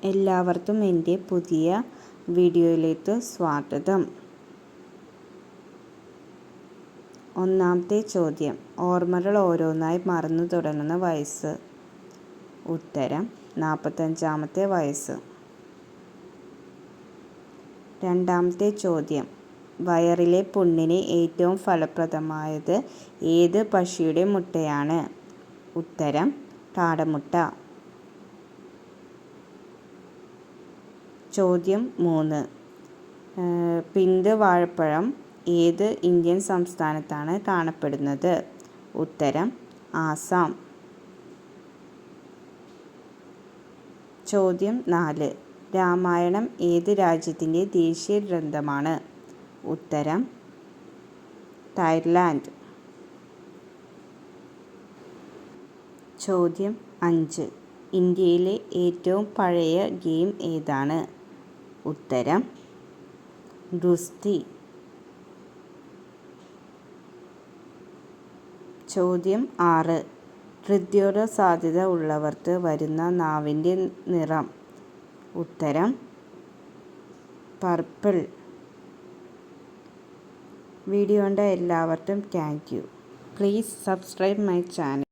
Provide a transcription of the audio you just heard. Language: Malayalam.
എല്ലാവർക്കും എൻ്റെ പുതിയ വീഡിയോയിലേക്ക് സ്വാഗതം. ഒന്നാമത്തെ ചോദ്യം, ഓർമ്മകൾ ഓരോന്നായി മറന്നു തുടങ്ങുന്ന വയസ്സ്. ഉത്തരം 45-ാമത്തെ വയസ്സ്. രണ്ടാമത്തെ ചോദ്യം, വയറിലെ പുണ്ണിന് ഏറ്റവും ഫലപ്രദമായത് ഏത് പക്ഷിയുടെ മുട്ടയാണ്? ഉത്തരം കാടമുട്ട. ചോദ്യം 3, പിന്ത് വാഴപ്പഴം ഏത് ഇന്ത്യൻ സംസ്ഥാനത്താണ് കാണപ്പെടുന്നത്? ഉത്തരം ആസാം. ചോദ്യം 4, രാമായണം ഏത് രാജ്യത്തിൻ്റെ ദേശീയ ഗ്രന്ഥമാണ്? ഉത്തരം തായ്ലാൻഡ്. ചോദ്യം 5, ഇന്ത്യയിലെ ഏറ്റവും പഴയ ഗെയിം ഏതാണ്? ഉത്തരം ഗുസ്തി. ചോദ്യം 6, ഹൃദ്രോഗ സാധ്യത ഉള്ളവർക്ക് വരുന്ന നാവിൻ്റെ നിറം? ഉത്തരം പർപ്പിൾ. വീഡിയോ കണ്ട എല്ലാവർക്കും thank you. Please subscribe my channel.